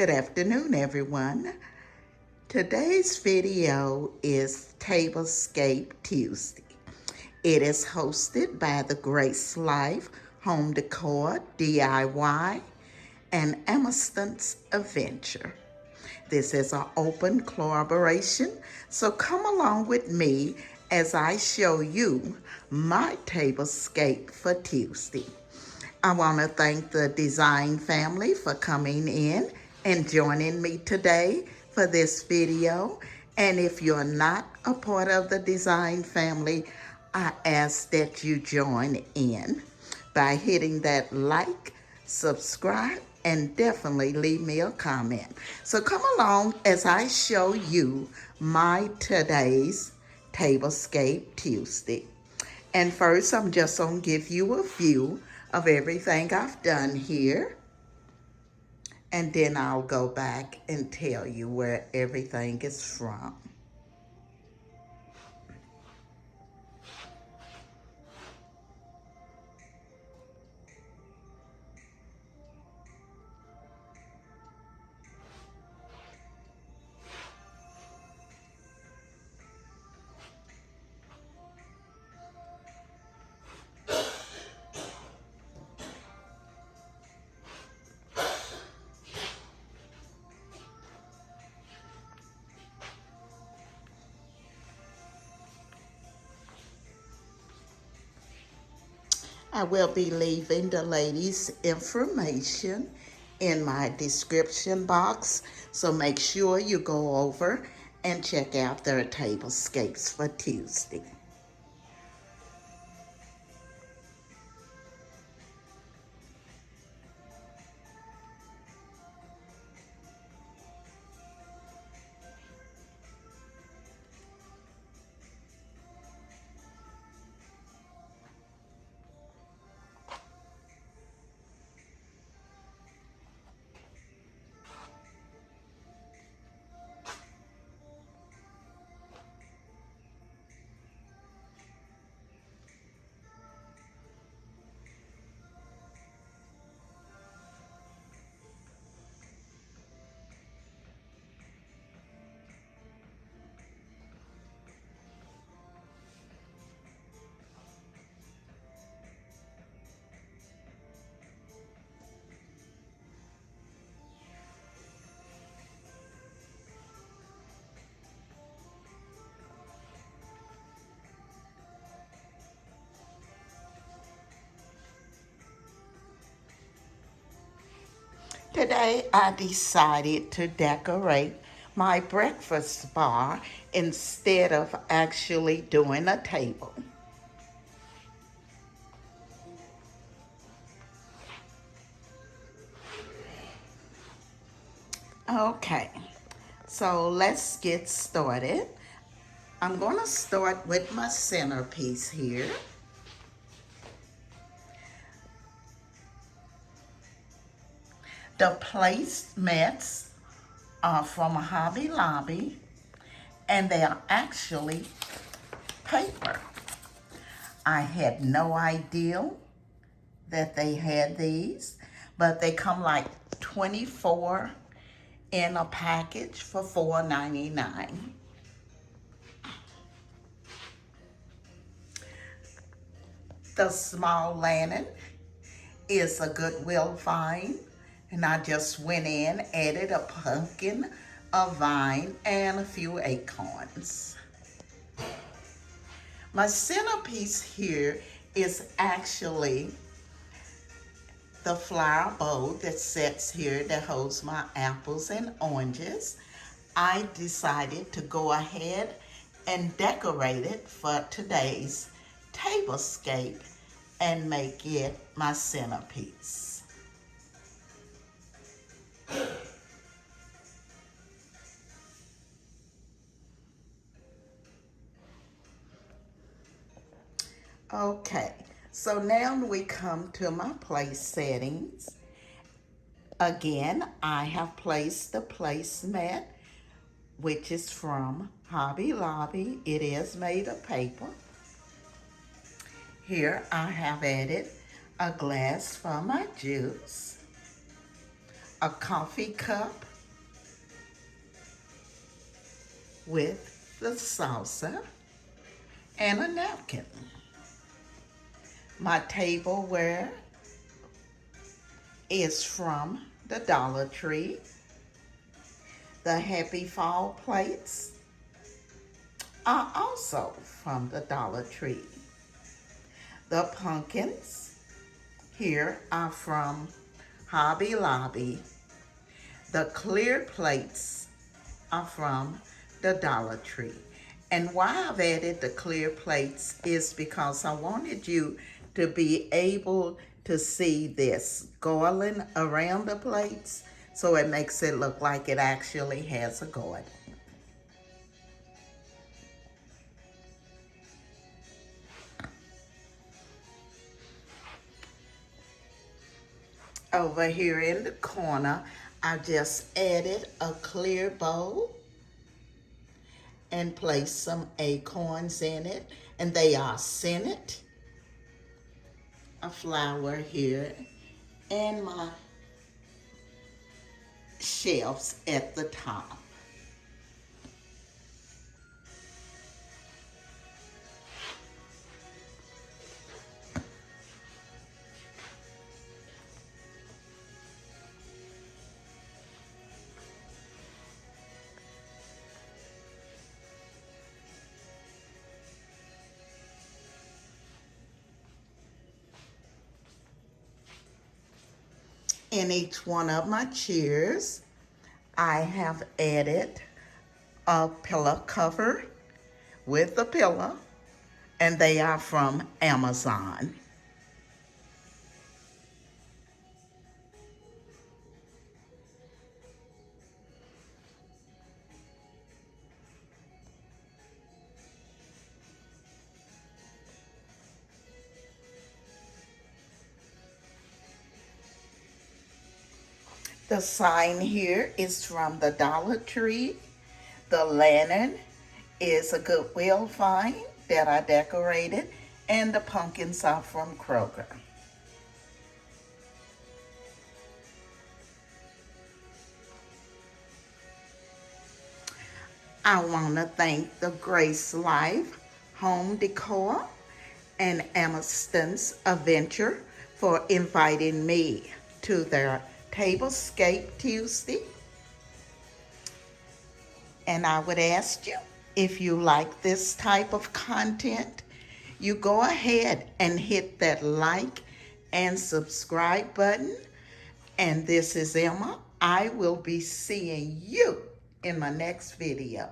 Good afternoon, everyone. Today's video is Tablescape Tuesday. It is hosted by the Grace Life Home Decor, DIY, and Emerson's Adventure. This is an open collaboration, so come along with me as I show you my tablescape for Tuesday. I want to thank the design family for coming in and joining me today for this video. And if you're not a part of the design family, I ask that you join in by hitting that like, subscribe, and definitely leave me a comment. So come along as I show you my today's Tablescape Tuesday. And first, I'm just going to give you a view of everything I've done here. And then I'll go back and tell you where everything is from. I will be leaving the ladies' information in my description box, so make sure you go over and check out their tablescapes for Tuesday. Today I decided to decorate my breakfast bar instead of actually doing a table. Okay, so let's get started. I'm going to start with my centerpiece here. The placemats are from Hobby Lobby, and they are actually paper. I had no idea that they had these, but they come like 24 in a package for $4.99. The small lantern is a Goodwill find, and I just went in, added a pumpkin, a vine, and a few acorns. My centerpiece here is actually the flower bowl that sits here that holds my apples and oranges. I decided to go ahead and decorate it for today's tablescape and make it my centerpiece. Okay, so now we come to my place settings. Again, I have placed the placemat, which is from Hobby Lobby. It is made of paper. Here I have added a glass for my juice, a coffee cup with the salsa and a napkin. My tableware is from the Dollar Tree. The Happy Fall plates are also from the Dollar Tree. The pumpkins here are from Hobby Lobby. The clear plates are from the Dollar Tree. And why I've added the clear plates is because I wanted you to be able to see this garland around the plates, so it makes it look like it actually has a garland. Over here in the corner, I just added a clear bowl and placed some acorns in it, and they are scented. A flower here, and my shelves at the top. In each one of my chairs, I have added a pillow cover with a pillow, and they are from Amazon. The sign here is from the Dollar Tree. The lantern is a Goodwill find that I decorated, and the pumpkins are from Kroger. I want to thank the Grace Life Home Decor and Amaston's Adventure for inviting me to their Tablescape Tuesday. And I would ask you, if you like this type of content, you go ahead and hit that like and subscribe button. And this is Emma. I will be seeing you in my next video.